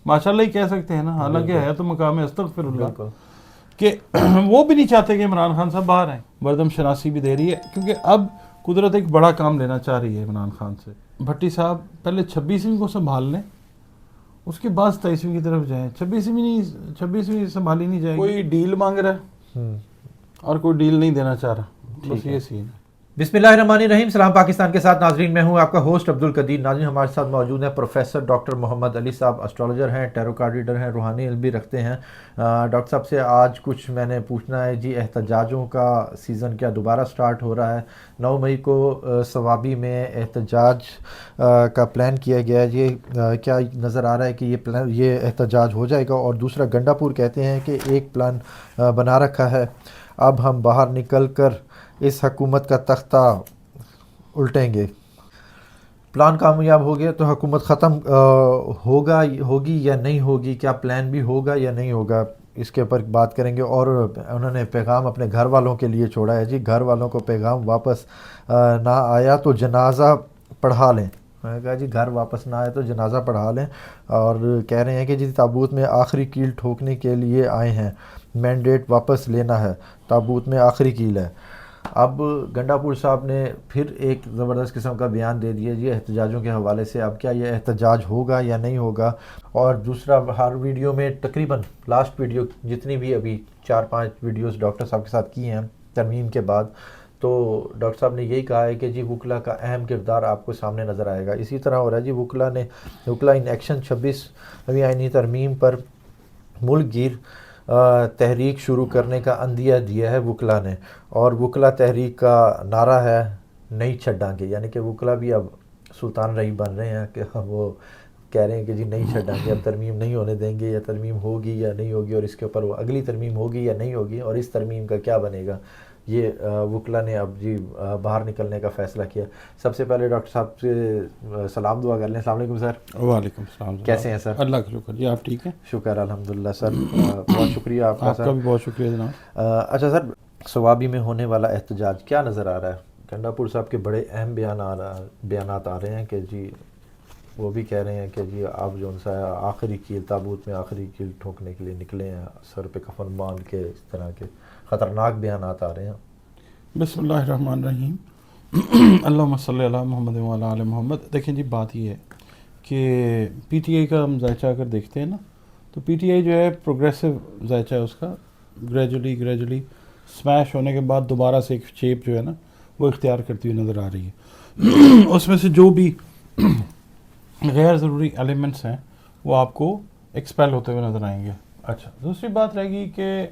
ماشاءاللہ ہی کہہ سکتے ہیں نا، حالانکہ ہے تو مقام استغفر اللہ کہ وہ بھی نہیں چاہتے کہ عمران خان صاحب باہر آئیں. مردم شناسی بھی دے رہی ہے کیونکہ اب قدرت ایک بڑا کام لینا چاہ رہی ہے عمران خان سے. بھٹی صاحب پہلے 26ویں کو سنبھال لیں، اس کے بعد 27ویں کی طرف جائیں. 26ویں سنبھالی نہیں جائے گی. کوئی ڈیل مانگ رہا ہے اور کوئی ڈیل نہیں دینا چاہ رہا، بس یہ سین ہے. بسم اللہ الرحمن الرحیم. سلام پاکستان کے ساتھ ناظرین، میں ہوں آپ کا ہوسٹ عبد القدیر. ناظرین ہمارے ساتھ موجود ہیں پروفیسر ڈاکٹر محمد علی صاحب، اسٹرالوجر ہیں، ٹیرو کارڈ ریڈر ہیں، روحانی علم بھی رکھتے ہیں. ڈاکٹر صاحب سے آج کچھ میں نے پوچھنا ہے جی. احتجاجوں کا سیزن کیا دوبارہ سٹارٹ ہو رہا ہے؟ 9 مئی کو صوابی میں احتجاج کا پلان کیا گیا ہے. یہ کیا نظر آ رہا ہے کہ یہ احتجاج ہو جائے گا؟ اور دوسرا گنڈا پور کہتے ہیں کہ ایک پلان بنا رکھا ہے، اب ہم باہر نکل کر اس حکومت کا تختہ الٹیں گے. پلان کامیاب ہو گیا تو حکومت ختم ہوگی یا نہیں ہوگی؟ کیا پلان بھی ہوگا یا نہیں ہوگا؟ اس کے اوپر بات کریں گے. اور انہوں نے پیغام اپنے گھر والوں کے لیے چھوڑا ہے جی. گھر والوں کو پیغام واپس نہ آیا تو جنازہ پڑھا لیں. میں نے کہا جی گھر واپس نہ آئے تو جنازہ پڑھا لیں. اور کہہ رہے ہیں کہ جی تابوت میں آخری کیل ٹھوکنے کے لیے آئے ہیں، مینڈیٹ واپس لینا ہے، تابوت میں آخری کیل ہے. اب گنڈا پور صاحب نے پھر ایک زبردست قسم کا بیان دے دیا جی احتجاجوں کے حوالے سے. اب کیا یہ احتجاج ہوگا یا نہیں ہوگا؟ اور دوسرا، ہر ویڈیو میں تقریباً لاسٹ ویڈیو جتنی بھی ابھی 4-5 ویڈیوز ڈاکٹر صاحب کے ساتھ کی ہیں ترمیم کے بعد، تو ڈاکٹر صاحب نے یہی کہا ہے کہ جی وکلا کا اہم کردار آپ کو سامنے نظر آئے گا. اسی طرح ہو رہا ہے جی وکلا ان ایکشن 26ویں آئینی ترمیم پر ملک گیر تحریک شروع کرنے کا عندیہ دیا ہے وکلا نے. اور وکلا تحریک کا نعرہ ہے نہیں چھڈاں گے، یعنی کہ وکلا بھی اب سلطان رئی بن رہے ہیں کہ وہ کہہ رہے ہیں کہ جی نہیں چھڈاں گے، اب ترمیم نہیں ہونے دیں گے، یا ترمیم ہوگی یا نہیں ہوگی، اور اس کے اوپر وہ اگلی ترمیم ہوگی یا نہیں ہوگی، اور اس ترمیم کا کیا بنے گا. یہ وکلا نے اب جی باہر نکلنے کا فیصلہ کیا. سب سے پہلے ڈاکٹر صاحب سے سلام دعا کر لیں. السلام علیکم سر. وعلیکم السلام. کیسے ہیں سر؟ اللہ کا شکر جی، آپ ٹھیک ہیں؟ شکر الحمدللہ سر. بہت شکریہ آپ کا سر. آپ کا بھی بہت شکریہ جناب. اچھا سر، صوابی میں ہونے والا احتجاج کیا نظر آ رہا ہے؟ گنڈا پور صاحب کے بڑے اہم بیانات آ رہے ہیں کہ جی وہ بھی کہہ رہے ہیں کہ جی آپ جو سا آخری کیل تابوت میں آخری کیل ٹھوکنے کے لیے نکلے ہیں، سر پہ کفن باندھ کے. اس طرح کے خطرناک بیانات آ رہے ہیں. بسم اللہ الرحمن الرحیم. اللہم صلی علی محمد وعلی آل محمد. دیکھیں جی بات یہ ہے کہ پی ٹی آئی کا ہم ذائچہ اگر دیکھتے ہیں نا، تو پی ٹی آئی جو ہے پروگریسو ذائچہ ہے اس کا. گریجولی سمیش ہونے کے بعد دوبارہ سے ایک شیپ جو ہے نا وہ اختیار کرتی ہوئی نظر آ رہی ہے. اس میں سے جو بھی غیر ضروری ایلیمنٹس ہیں وہ آپ کو ایکسپیل ہوتے ہوئے نظر آئیں گے. اچھا، دوسری بات رہے گی کہ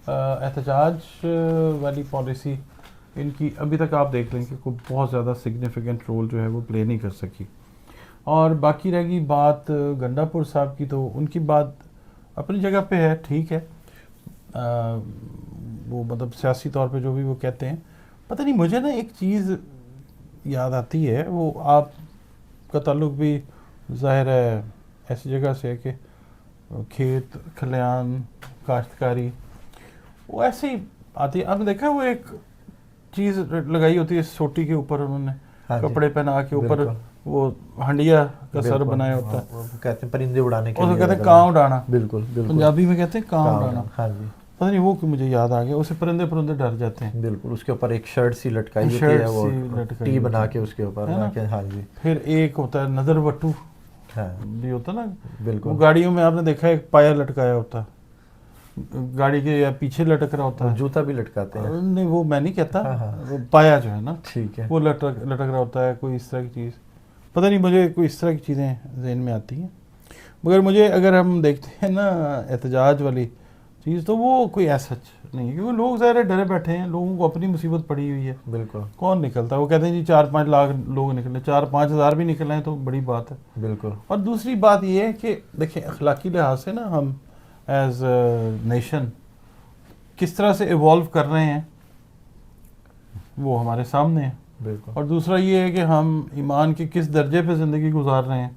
احتجاج والی پالیسی ان کی ابھی تک آپ دیکھ لیں کہ کوئی بہت زیادہ سگنیفیکنٹ رول جو ہے وہ پلے نہیں کر سکی. اور باقی رہ گی بات گنڈا پور صاحب کی، تو ان کی بات اپنی جگہ پہ ہے، ٹھیک ہے. وہ مطلب سیاسی طور پہ جو بھی وہ کہتے ہیں، پتہ نہیں مجھے نا ایک چیز یاد آتی ہے. وہ آپ کا تعلق بھی ظاہر ہے ایسی جگہ سے ہے کہ کھیت کھلیان کاشتکاری وہ ایسے ہی آتی ہے. آپ نے دیکھا وہ ایک چیز لگائی ہوتی ہے سوٹی کے اوپر، انہوں نے کپڑے پہنا کے اوپر وہ ہنڈیا کا سر بنایا ہوتا ہے، کہتے ہیں پرندے اڑانے کے لیے، کہتے ہیں کاؤں اڑانا. بالکل پنجابی میں کہتے ہیں کاؤں اڑانا. ہاں جی، پتہ نہیں وہ کہ مجھے یاد آ گیا، اسے پرندے ڈر جاتے ہیں. بالکل. اس کے اوپر ایک شرٹ سی لٹکائی ہوتی ہے، وہ ٹی بنا کے اس کے اوپر. ہاں جی. پھر ایک ہوتا ہے نظر وٹو بھی ہوتا نا. بالکل. وہ گاڑیوں میں آپ نے دیکھا ایک پایا لٹکایا ہوتا ہے، گاڑی کے یا پیچھے لٹک رہا ہوتا ہے. جوتا بھی لٹکاتے ہیں. نہیں وہ میں نہیں کہتا، وہ پایا جو ہے نا ٹھیک ہے، وہ لٹک رہا ہوتا ہے. کوئی اس طرح کی چیز، پتہ نہیں مجھے کوئی اس طرح کی چیزیں ذہن میں آتی ہیں. مگر مجھے اگر ہم دیکھتے ہیں نا احتجاج والی چیز، تو وہ کوئی ایسا نہیں ہے، کیونکہ لوگ ظاہر ڈرے بیٹھے ہیں، لوگوں کو اپنی مصیبت پڑی ہوئی ہے. بالکل. کون نکلتا ہے؟ وہ کہتے ہیں جی 4-5 لاکھ لوگ نکلے، 4-5 ہزار بھی نکلے ہیں تو بڑی بات ہے. بالکل. اور دوسری بات یہ ہے کہ دیکھیں اخلاقی لحاظ سے نا ہم ایز نیشن کس طرح سے ایوالو کر رہے ہیں وہ ہمارے سامنے ہے. بالکل. اور دوسرا یہ ہے کہ ہم ایمان کے کس درجے پہ زندگی گزار رہے ہیں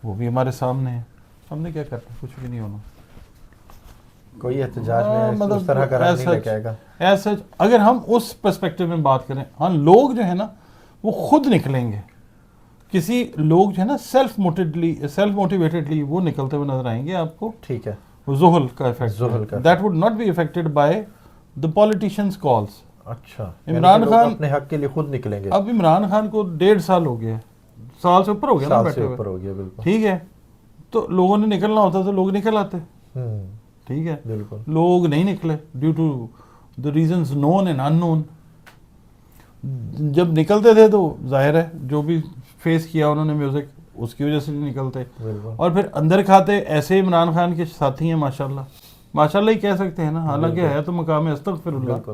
وہ بھی ہمارے سامنے ہے. ہم نے کیا کرنا؟ کچھ بھی نہیں ہونا. کوئی احتجاج میں اس طرح کا رنگ نہیں لے آئے گا. ایسا اگر ہم اس پرسپیکٹو میں بات کریں، ہاں لوگ جو ہے نا وہ خود نکلیں گے کسی لوگ جو ہے نا سیلف موٹیویٹڈلی وہ نکلتے ہوئے نظر آئیں گے آپ کو. ٹھیک ہے. زحل کا افیکٹ, زحل کا that would not be affected by the politicians calls. اچھا, عمران خان اپنے حق کے لیے خود نکلیں گے. اب عمران خان کو 1.5 سال ہو گیا, سال سے اوپر ہو گیا نا بیٹھے ہوئے, اوپر ہو گیا بالکل. ٹھیک ہے, تو لوگوں نے نکلنا ہوتا تو لوگ نکل آتے. ٹھیک ہے, بالکل. لوگ نہیں نکلے due to the reasons known and unknown. جب نکلتے تھے تو ظاہر ہے جو بھی فیس کیا انہوں نے میوزک, اس کی وجہ سے نہیں نکلتے. اور پھر اندر کھاتے ایسے عمران خان کے ساتھی ہیں ماشاءاللہ ہی کہہ سکتے ہیں نا, حالانکہ ہے تو مقام استغفر اللہ,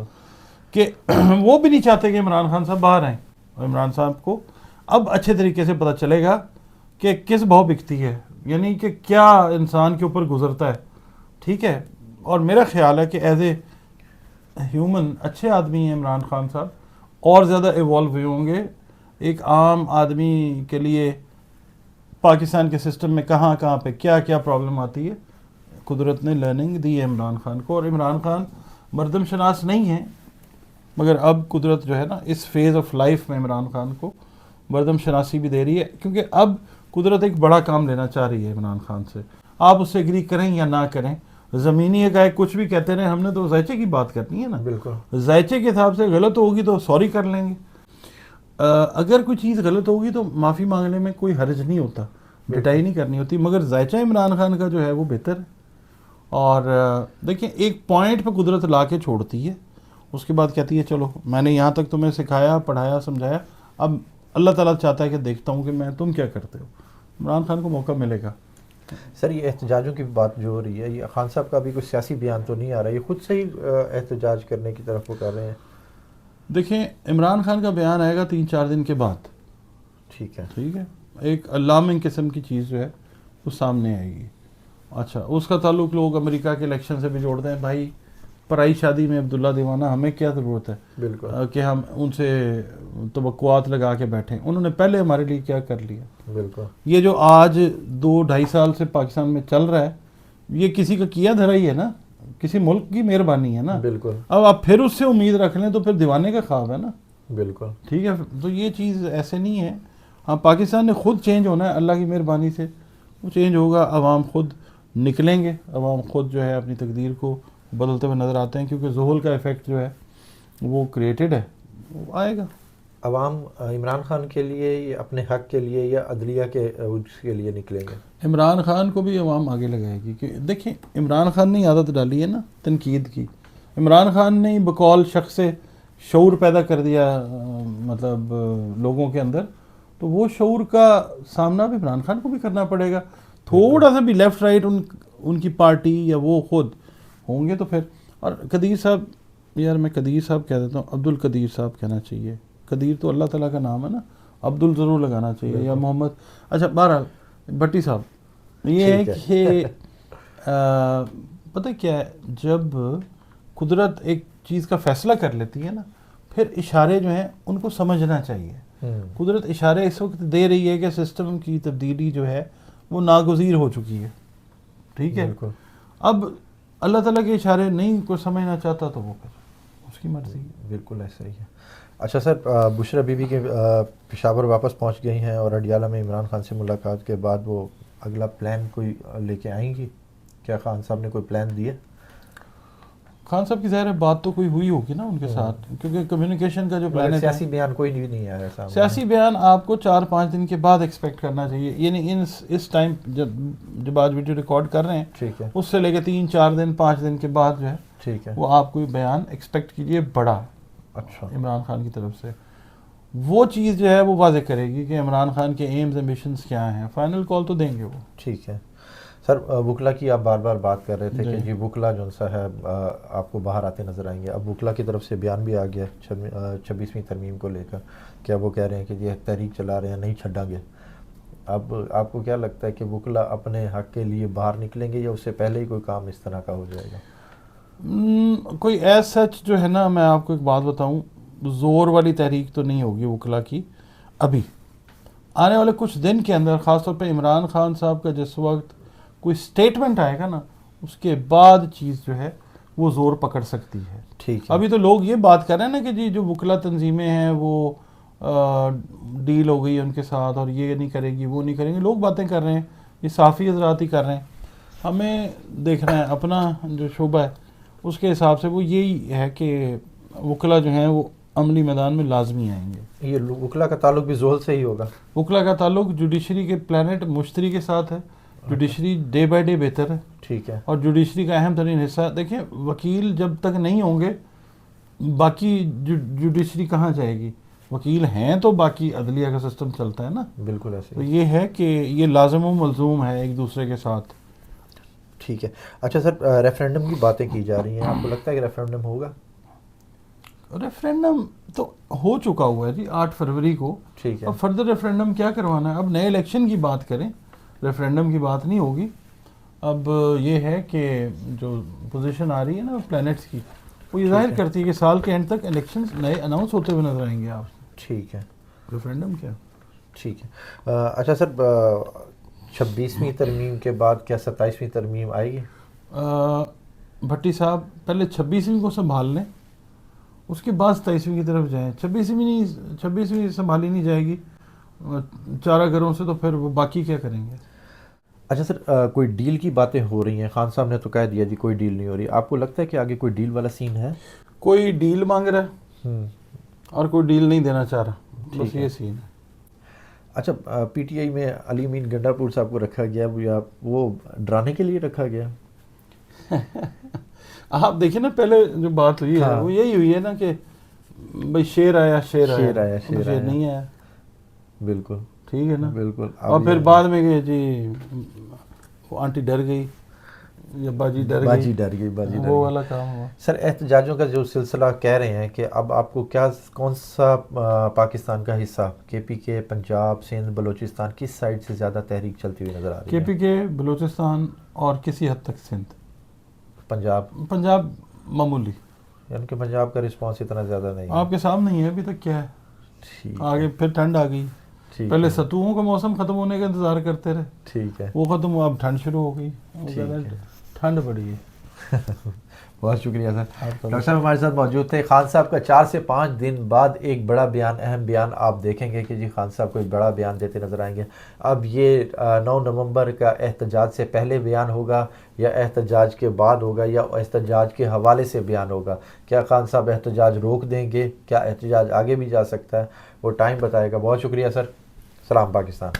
کہ وہ بھی نہیں چاہتے کہ عمران خان صاحب باہر آئیں. اور عمران صاحب کو اب اچھے طریقے سے پتہ چلے گا کہ کس بھاؤ بکتی ہے, یعنی کہ کیا انسان کے اوپر گزرتا ہے. ٹھیک ہے, اور میرا خیال ہے کہ ایز اے ہیومن اچھے آدمی ہیں عمران خان صاحب, اور زیادہ ایوالو ہوئے ہوں گے. ایک عام آدمی کے لیے پاکستان کے سسٹم میں کہاں پہ کیا پرابلم آتی ہے, قدرت نے لرننگ دی ہے عمران خان کو. اور عمران خان مردم شناس نہیں ہیں, مگر اب قدرت جو ہے نا اس فیز آف لائف میں عمران خان کو مردم شناسی بھی دے رہی ہے, کیونکہ اب قدرت ایک بڑا کام لینا چاہ رہی ہے عمران خان سے. آپ اس سے اگری کریں یا نہ کریں, زمینی حقائق کچھ بھی کہتے رہے, ہم نے تو ذائچے کی بات کرنی ہے نا. بالکل, ذائچے کے حساب سے غلط ہوگی تو سوری کر لیں گے. اگر کوئی چیز غلط ہوگی تو معافی مانگنے میں کوئی حرج نہیں ہوتا, ڈٹائی نہیں کرنی ہوتی. مگر ذائچہ عمران خان کا جو ہے وہ بہتر ہے. اور دیکھیں ایک پوائنٹ پہ قدرت لا کے چھوڑتی ہے, اس کے بعد کہتی ہے چلو میں نے یہاں تک تمہیں سکھایا, پڑھایا, سمجھایا, اب اللہ تعالیٰ چاہتا ہے کہ دیکھتا ہوں کہ تم کیا کرتے ہو. عمران خان کو موقع ملے گا. سر یہ احتجاجوں کی بات جو ہو رہی ہے, یہ خان صاحب کا بھی کوئی سیاسی بیان تو نہیں آ رہا, یہ خود سے ہی احتجاج کرنے کی طرف وہ کر رہے ہیں؟ دیکھیں عمران خان کا بیان آئے گا 3-4 دن کے بعد. ٹھیک ہے, ایک الارمنگ قسم کی چیز جو ہے وہ سامنے آئے گی. اچھا, اس کا تعلق لوگ امریکہ کے الیکشن سے بھی جوڑتے ہیں. بھائی پرائی شادی میں عبداللہ دیوانہ, ہمیں کیا ضرورت ہے بالکل کہ ہم ان سے توقعات لگا کے بیٹھیں. انہوں نے پہلے ہمارے لیے کیا کر لیا. بالکل, یہ جو آج 2-2.5 سال سے پاکستان میں چل رہا ہے, یہ کسی کا کیا دھرا ہی ہے نا, کسی ملک کی مہربانی ہے نا. بالکل, اب آپ پھر اس سے امید رکھ لیں تو پھر دیوانے کا خواب ہے نا. بالکل, ٹھیک ہے, تو یہ چیز ایسے نہیں ہے. ہاں پاکستان نے خود چینج ہونا ہے, اللہ کی مہربانی سے وہ چینج ہوگا. عوام خود نکلیں گے, عوام خود جو ہے اپنی تقدیر کو بدلتے ہوئے نظر آتے ہیں, کیونکہ زحل کا ایفیکٹ جو ہے وہ کریٹڈ ہے, وہ آئے گا. عوام عمران خان کے لیے یا اپنے حق کے لیے یا عدلیہ کے لیے نکلیں گے؟ عمران خان کو بھی عوام آگے لگائے گی. کہ دیکھیں عمران خان نے عادت ڈالی ہے نا تنقید کی. عمران خان نے بقول شخص سے شعور پیدا کر دیا مطلب لوگوں کے اندر, تو وہ شعور کا سامنا بھی عمران خان کو بھی کرنا پڑے گا. تھوڑا سا بھی لیفٹ رائٹ ان کی پارٹی یا وہ خود ہوں گے تو پھر. اور قدیر صاحب, یار میں قدیر صاحب کہہ دیتا ہوں, عبد القدیر صاحب کہنا چاہیے. قدیر تو اللہ تعالیٰ کا نام ہے نا, عبدال ضرور لگانا چاہیے, یا محمد. اچھا بہرحال بھٹی صاحب, یہ ہے کہ پتہ کیا ہے, جب قدرت ایک چیز کا فیصلہ کر لیتی ہے نا, پھر اشارے جو ہیں ان کو سمجھنا چاہیے. قدرت اشارے اس وقت دے رہی ہے کہ سسٹم کی تبدیلی جو ہے وہ ناگزیر ہو چکی ہے. ٹھیک ہے, اب اللہ تعالیٰ کے اشارے نہیں کوئی سمجھنا چاہتا تو وہ پھر اس کی مرضی ہے. بالکل ایسا ہی ہے. اچھا سر, بشرا بی بی کے پشاور واپس پہنچ گئی ہیں اور اڈیالہ میں عمران خان سے ملاقات کے بعد وہ اگلا پلان کوئی لے کے آئیں گی کیا؟ خان صاحب نے کوئی پلان دیا؟ خان صاحب کی ظاہر ہے بات تو کوئی ہوئی ہوگی نا ان کے ساتھ, کیونکہ کمیونیکیشن کا جو پلان ہے, سیاسی بیان کوئی نہیں آیا سامنے. سیاسی بیان آپ کو 4-5 دن کے بعد ایکسپیکٹ کرنا چاہیے. یعنی اس ٹائم جب آج ویڈیو ریکارڈ کر رہے ہیں, ٹھیک ہے, اس سے لے کے 3-4 دن 5 دن کے بعد جو ہے, ٹھیک ہے, وہ آپ کوئی بیان ایکسپیکٹ کیجئے بڑا. اچھا, عمران خان کی طرف سے وہ چیز جو ہے وہ واضح کرے گی کہ عمران خان کے ایمز ایمبیشنز کیا ہیں. فائنل کال تو دیں گے وہ. ٹھیک ہے سر. وکلا کی آپ بار بار بات کر رہے تھے کہ جی وکلا جو سا ہے آپ کو باہر آتے نظر آئیں گے. اب وکلا کی طرف سے بیان بھی آ گیا 26ویں ترمیم کو لے کر, کیا وہ کہہ رہے ہیں کہ یہ تحریک چلا رہے ہیں, نہیں چھڑیں گے. اب آپ کو کیا لگتا ہے کہ وکلا اپنے حق کے لیے باہر نکلیں گے یا اس سے پہلے ہی کوئی کام اس طرح کا ہو جائے گا؟ کوئی ایز سچ جو ہے نا, میں آپ کو ایک بات بتاؤں, زور والی تحریک تو نہیں ہوگی وکلا کی. ابھی آنے والے کچھ دن کے اندر, خاص طور پہ عمران خان صاحب کا جس وقت کوئی سٹیٹمنٹ آئے گا نا, اس کے بعد چیز جو ہے وہ زور پکڑ سکتی ہے. ٹھیک ہے. ابھی تو لوگ یہ بات کر رہے ہیں نا کہ جی جو وکلا تنظیمیں ہیں وہ ڈیل ہو گئی ان کے ساتھ اور یہ نہیں کرے گی وہ نہیں کریں گے. لوگ باتیں کر رہے ہیں, یہ صحافی حضرات ہی کر رہے ہیں. ہمیں دیکھنا ہے اپنا جو شعبہ ہے اس کے حساب سے وہ یہی ہے کہ وکلا جو ہیں وہ عملی میدان میں لازمی آئیں گے. یہ وکلا کا تعلق بھی زحل سے ہی ہوگا؟ وکلا کا تعلق جوڈیشری کے پلانٹ مشتری کے ساتھ ہے. جوڈیشری ڈے بائی ڈے بہتر ہے. ٹھیک ہے. اور جوڈیشری کا اہم ترین حصہ, دیکھیں وکیل جب تک نہیں ہوں گے باقی جوڈیشری کہاں جائے گی. وکیل ہیں تو باقی عدلیہ کا سسٹم چلتا ہے نا. بالکل ایسے. تو یہ ہے کہ یہ لازم و ملزوم ہے ایک دوسرے کے ساتھ. ٹھیک ہے. اچھا سر, ریفرینڈم کی باتیں کی جا رہی ہیں, آپ کو لگتا ہے کہ ریفرینڈم ہوگا؟ ریفرینڈم تو ہو چکا ہوا ہے جی 8 فروری کو. ٹھیک ہے. اب فردر ریفرینڈم کیا کروانا ہے؟ اب نئے الیکشن کی بات کریں, ریفرینڈم کی بات نہیں ہوگی. اب یہ ہے کہ جو پوزیشن آ رہی ہے نا پلانٹس کی, وہ یہ ظاہر کرتی ہے کہ سال کے اینڈ تک الیکشنز نئے اناؤنس ہوتے ہوئے نظر آئیں گے. آپ ٹھیک ہے. ریفرینڈم کیا. ٹھیک ہے. اچھا سر, 26ویں ترمیم کے بعد کیا 27ویں ترمیم آئے گی؟ بھٹی صاحب پہلے 26ویں کو سنبھال لیں, اس کے بعد 27ویں کی طرف جائیں. 26ویں سنبھالی نہیں جائے گی چارہ گھروں سے, تو پھر وہ باقی کیا کریں گے. اچھا سر, کوئی ڈیل کی باتیں ہو رہی ہیں, خان صاحب نے تو کہہ دیا جی کوئی ڈیل نہیں ہو رہی. آپ کو لگتا ہے کہ آگے کوئی ڈیل والا سین ہے؟ کوئی ڈیل مانگ رہا ہے اور کوئی ڈیل نہیں دینا چاہ رہا, بس یہ سین ہے. اچھا, پی ٹی آئی میں علی امین گنڈا پور صاحب کو رکھا گیا, وہ ڈرانے کے لیے رکھا گیا؟ آپ دیکھیں نا پہلے جو بات ہوئی ہے وہ یہی ہوئی ہے نا کہ بھائی شیر آیا شیر نہیں آیا. بالکل ٹھیک ہے نا. بالکل. اور پھر بعد میں کہ جی وہ آنٹی ڈر گئی یا باجی ڈر گئی, وہ والا کام ہوا. سر, احتجاجوں کا جو سلسلہ کہہ رہے ہیں کہ اب آپ کو کون سا پاکستان کا حصہ, کے پی کے, پنجاب, سندھ, بلوچستان, کس سائڈ سے زیادہ تحریک چلتی ہوئی نظر آ رہی ہے؟ کے پی کے, بلوچستان اور کسی حد تک سندھ. پنجاب معمولی, یعنی کہ پنجاب کا رسپانس اتنا زیادہ نہیں. آپ کے سامنے ہی ہے ابھی تک کیا ہے. آگے پھر ٹھنڈ آ گئی. پہلے ستوؤں کا موسم ختم ہونے کا انتظار کرتے رہے. ٹھیک ہے. وہ ختم ہوا, اب ٹھنڈ شروع ہو گئی. ٹھنڈ پڑی ہے. بہت شکریہ سر. ڈاکٹر صاحب ہمارے ساتھ موجود تھے. خان صاحب کا 4 سے 5 دن بعد ایک بڑا بیان, اہم بیان آپ دیکھیں گے کہ جی خان صاحب کوئی بڑا بیان دیتے نظر آئیں گے. اب یہ 9 نومبر کا احتجاج سے پہلے بیان ہوگا یا احتجاج کے بعد ہوگا یا احتجاج کے حوالے سے بیان ہوگا؟ کیا خان صاحب احتجاج روک دیں گے؟ کیا احتجاج آگے بھی جا سکتا ہے؟ وہ ٹائم بتائے گا. بہت شکریہ سر. سلام پاکستان.